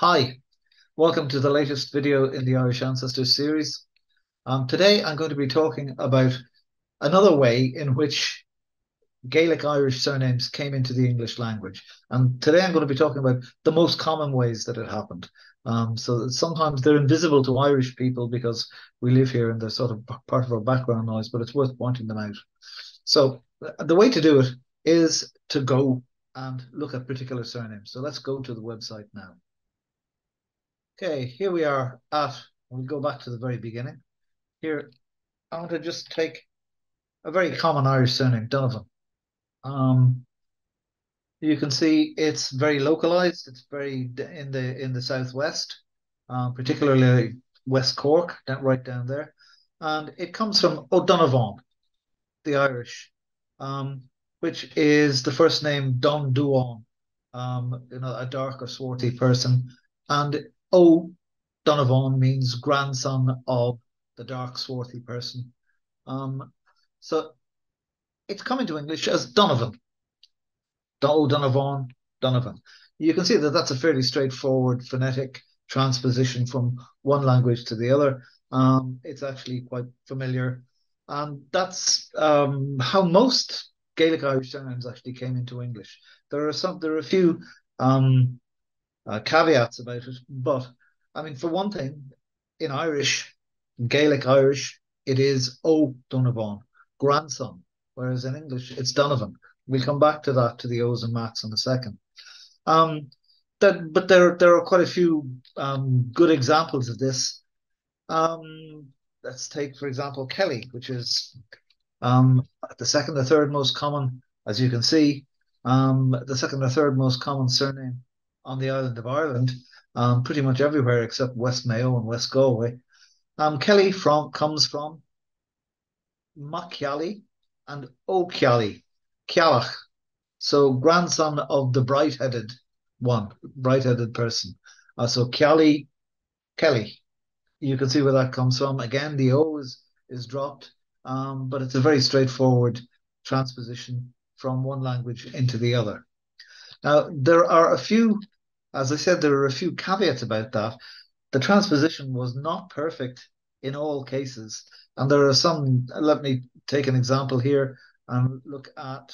Hi, welcome to the latest video in the Irish Ancestors series. Today I'm going to be talking about another way in which Gaelic Irish surnames came into the English language. And today I'm going to be talking about the most common ways that it happened. So that sometimes they're invisible to Irish people because we live here and they're sort of part of our background noise, but it's worth pointing them out. So the way to do it is to go and look at particular surnames. So let's go to the website now. Okay, here we are we'll go back to the very beginning. Here, I want to just take a very common Irish surname, Donovan. Um, you can see it's very localized. It's very in the southwest, particularly West Cork, right down there. And it comes from O'Donovan, the Irish, um, which is the first name Don Duan, a dark or swarthy person. And O'Donovan means grandson of the dark, swarthy person. Um, so it's come into English as Donovan, O'Donovan, Donovan. You can see that that's a fairly straightforward phonetic transposition from one language to the other. It's actually quite familiar. And that's how most Gaelic Irish surnames actually came into English. There are a few um, caveats about it, but I mean, for one thing, in Irish, Gaelic Irish, it is O'Donovan, grandson, whereas in English, it's Donovan. We'll come back to that, to the O's and Mats in a second. Um, but there are quite a few good examples of this. Let's take, for example, Kelly, which is the second or third most common, as you can see, the second or third most common surname on the island of Ireland, pretty much everywhere except West Mayo and West Galway. Kelly comes from Machiali and O'Chiali, Cialach, so grandson of the bright-headed person. So Ciali, Kelly. You can see where that comes from. Again, the O is dropped, but it's a very straightforward transposition from one language into the other. Now, as I said, there are a few caveats about that. The transposition was not perfect in all cases. And there are some, let me take an example here and look at,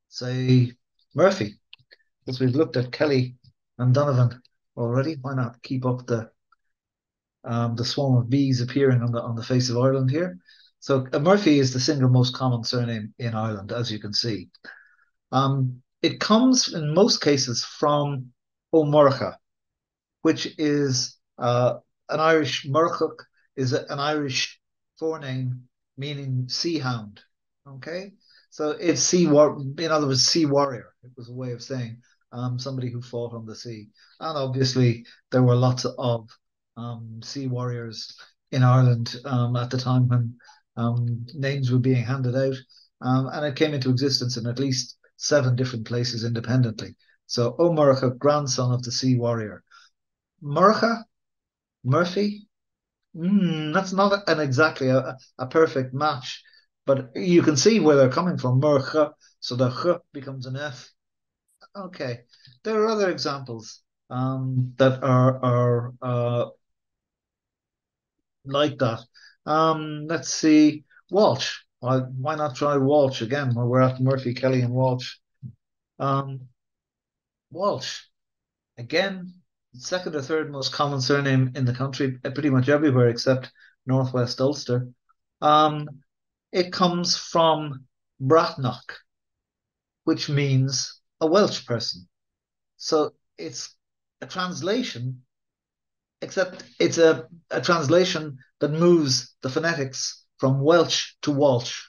say, Murphy, because we've looked at Kelly and Donovan already. Why not keep up the swarm of bees appearing on the face of Ireland here? So Murphy is the single most common surname in Ireland, as you can see. It comes in most cases from O'Murcha, which is an Irish Murchach is an Irish forename meaning sea hound. Okay, so it's in other words, sea warrior. It was a way of saying somebody who fought on the sea. And obviously, there were lots of sea warriors in Ireland at the time when names were being handed out, and it came into existence in at least 7 different places independently. So O'Murcha, grandson of the sea warrior. Murcha, Murphy, that's not an exactly a perfect match, but you can see where they're coming from. Murcha, so the ch becomes an f. Okay, there are other examples that are like that. Let's see, Walsh. Why not try Walsh again? While we're at Murphy, Kelly, and Walsh. Um, Walsh again, second or third most common surname in the country, pretty much everywhere except Northwest Ulster. Um, it comes from Brachnock, which means a Welsh person. So it's a translation, except it's a translation that moves the phonetics from Welsh to Walsh.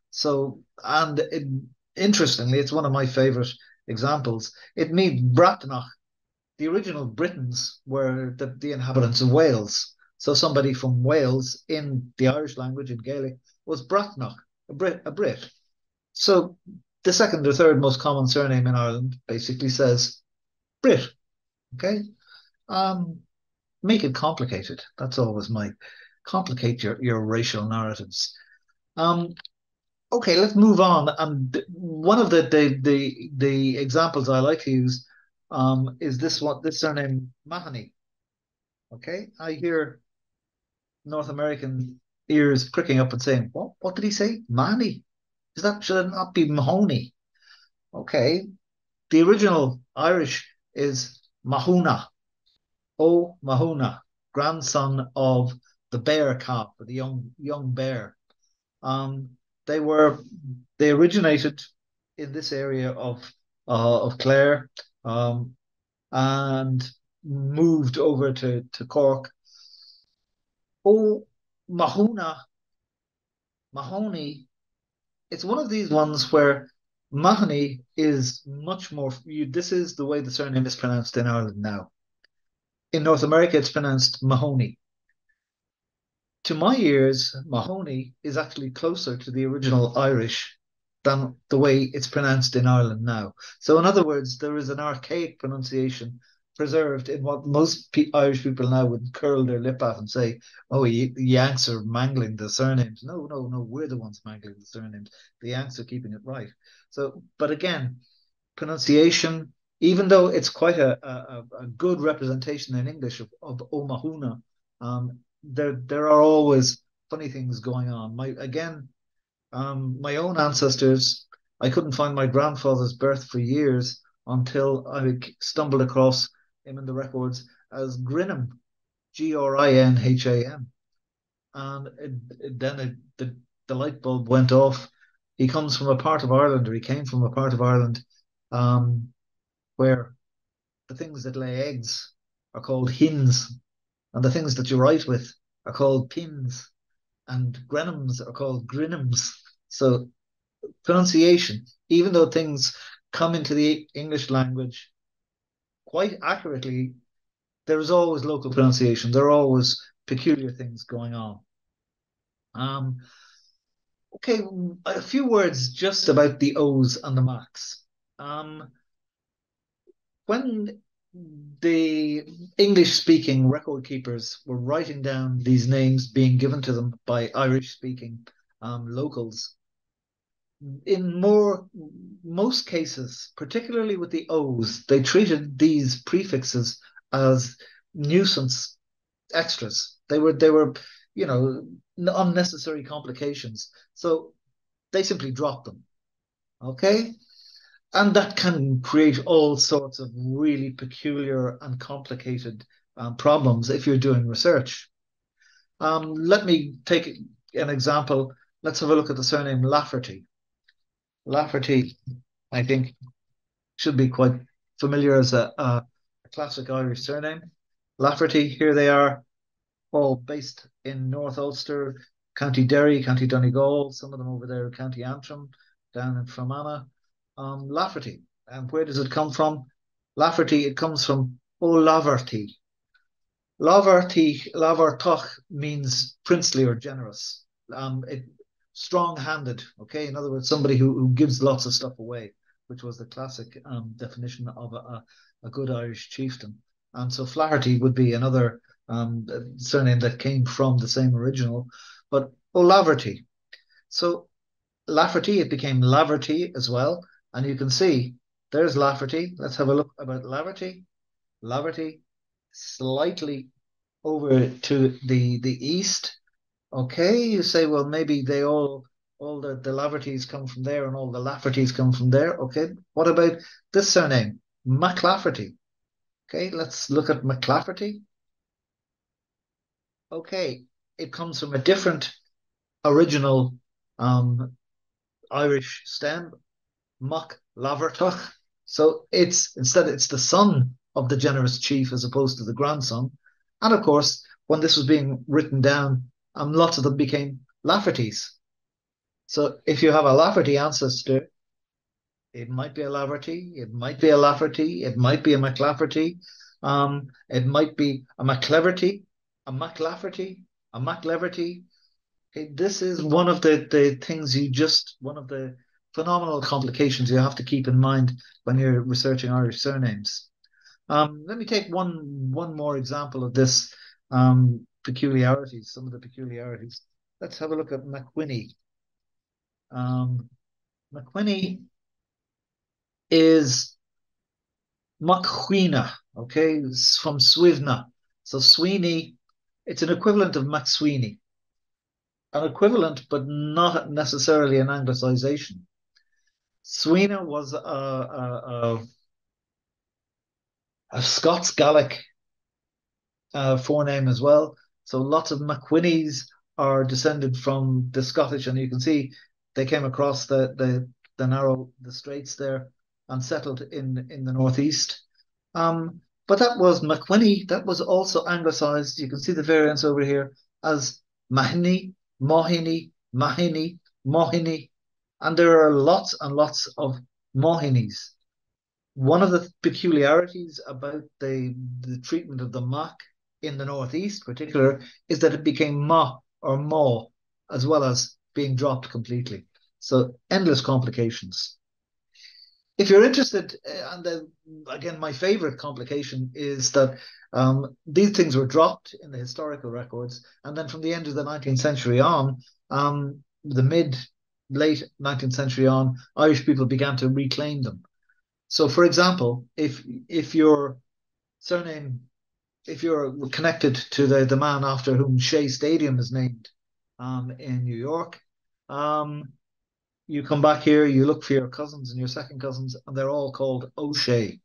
So, interestingly, it's one of my favorite examples. It means Brachnock. The original Britons were the inhabitants of Wales. So somebody from Wales in the Irish language in Gaelic was Brachnock, a Brit. So the second or third most common surname in Ireland basically says Brit. Okay. Um, Make it complicated. That's always my complicate your racial narratives. Um, okay, let's move on. And one of the examples I like to use is this surname Mahoney. Okay, I hear North American ears pricking up and saying, "What did he say? Mahoney? Should it not be Mahoney?" Okay, the original Irish is Mahuna, O Mahuna, grandson of the bear calf, or the young bear. Um, they were they originated in this area of Clare, and moved over to Cork. Oh, Mahona, Mahoney. It's one of these ones where Mahoney is much more. This is the way the surname is pronounced in Ireland now. In North America, it's pronounced Mahoney. To my ears, Mahoney is actually closer to the original Irish than the way it's pronounced in Ireland now. So, in other words, there is an archaic pronunciation preserved in what most Irish people now would curl their lip at and say, "Oh, Yanks are mangling the surnames." No, no, no, we're the ones mangling the surnames. The Yanks are keeping it right. So, but again, pronunciation, even though it's quite a good representation in English of Omahuna, there are always funny things going on. My own ancestors, I couldn't find my grandfather's birth for years until I stumbled across him in the records as Grinham, Grinham, and the light bulb went off. He comes from a part of Ireland, or he came from a part of Ireland, um, where the things that lay eggs are called hens, and the things that you write with are called pins, and grenums are called grinums. So pronunciation, even though things come into the English language quite accurately, there is always local pronunciation. There are always peculiar things going on. Um, okay, a few words just about the O's and the Macs. When the English speaking record keepers were writing down these names being given to them by Irish speaking locals, in most cases, particularly with the O's, they treated these prefixes as nuisance extras. They were, you know, unnecessary complications. So they simply dropped them. Okay. And that can create all sorts of really peculiar and complicated problems if you're doing research. Let me take an example. Let's have a look at the surname Lafferty. Lafferty, I think, should be quite familiar as a classic Irish surname. Lafferty, here they are, all based in North Ulster, County Derry, County Donegal, some of them over there, County Antrim, down in Fermanagh. Lafferty. And where does it come from? Lafferty, it comes from O'Laverty. Lavertoch means princely or generous. Strong-handed, okay? In other words, somebody who gives lots of stuff away, which was the classic definition of a good Irish chieftain. And so Flaherty would be another surname that came from the same original, but O'Laverty. So Lafferty, it became Laverty as well. And you can see there's Lafferty. Let's have a look about Laverty. Laverty, slightly over to the east. Okay, you say, well, maybe all the Lavertys come from there and all the Laffertys come from there. Okay, what about this surname? MacLafferty. Okay, let's look at MacLafferty. Okay, it comes from a different original Irish stem, Mac Lavertoch. So it's the son of the generous chief as opposed to the grandson. And of course, when this was being written down, lots of them became Laffertys. So if you have a Lafferty ancestor, it might be a Lafferty, it might be a Lafferty, it might be a MacLafferty, it might be a MacLeverty, a MacLafferty, a MacLeverty. Okay, this is one of the things one of the phenomenal complications you have to keep in mind when you're researching Irish surnames. Let me take one more example of this peculiarities, some of the peculiarities. Let's have a look at McWhinney. McWhinney is Macwina, okay, it's from Swivna. So Sweeney, it's an equivalent of MacSweeney, an equivalent, but not necessarily an anglicization. Sweeney was a Scots Gaelic forename as well. So lots of McQuinneys are descended from the Scottish, and you can see they came across the narrow the straits there and settled in the northeast. But that was McQuinney. That was also anglicized. You can see the variants over here as Mahoney, Mahoney, Mahoney, Mahoney, and there are lots and lots of Mahoneys. One of the peculiarities about the treatment of the Mac in the Northeast, in particular, is that it became Ma or Maw, as well as being dropped completely. So endless complications. If you're interested, and again, my favorite complication is that these things were dropped in the historical records, and then from the end of the 19th century on, the late 19th century on, Irish people began to reclaim them. So, for example, if your surname, if you're connected to the man after whom Shea Stadium is named in New York, you come back here, you look for your cousins and your second cousins, and they're all called O'Shea.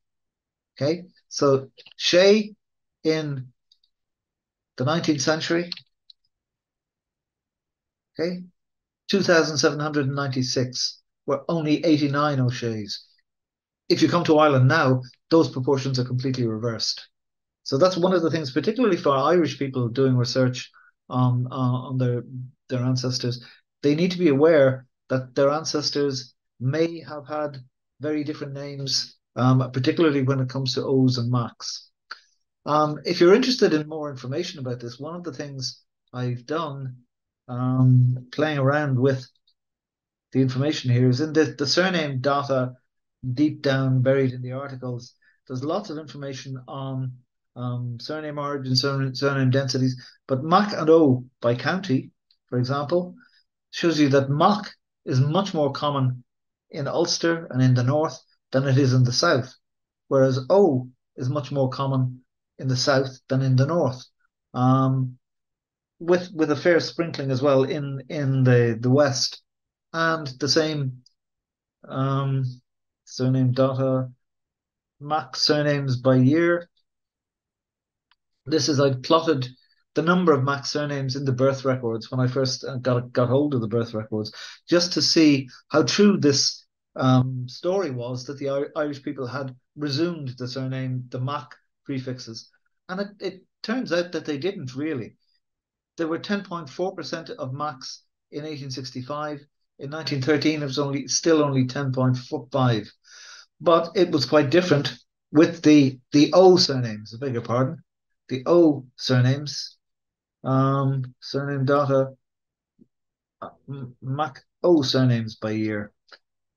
Okay, so Shea in the 19th century, okay, 2,796 were only 89 O'Sheas. If you come to Ireland now, those proportions are completely reversed. So that's one of the things, particularly for Irish people doing research on their ancestors. They need to be aware that their ancestors may have had very different names, particularly when it comes to O's and Macs. If you're interested in more information about this, one of the things I've done playing around with the information here is in the surname data deep down buried in the articles. There's lots of information on surname origin, surname densities, but Mac and O by county, for example, shows you that Mac is much more common in Ulster and in the north than it is in the south, whereas O is much more common in the south than in the north, with a fair sprinkling as well in the west, and the same surname data, Mac surnames by year. This is I plotted the number of Mac surnames in the birth records when I first got hold of the birth records, just to see how true this story was that the Irish people had resumed the surname, the Mac prefixes, and it turns out that they didn't really. There were 10.4% of Macs in 1865. In 1913, it was still only 10.5. But it was quite different with the O surnames, I beg your pardon. The O surnames, surname data, Mac O surnames by year.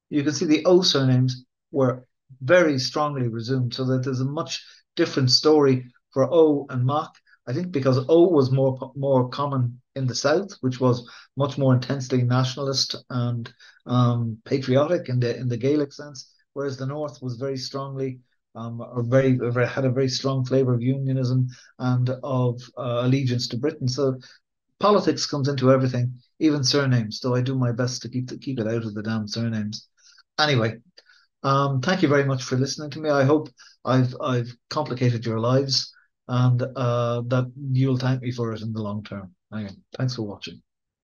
You can see the O surnames were very strongly resumed, so that there's a much different story for O and Mac. I think because O was more common in the South, which was much more intensely nationalist and patriotic in the Gaelic sense, whereas the North was very strongly or had a very strong flavour of unionism and of allegiance to Britain. So politics comes into everything, even surnames. Though I do my best to keep it out of the damn surnames. Anyway, thank you very much for listening to me. I hope I've complicated your lives and that you'll thank me for it in the long term. Anyway, thanks for watching.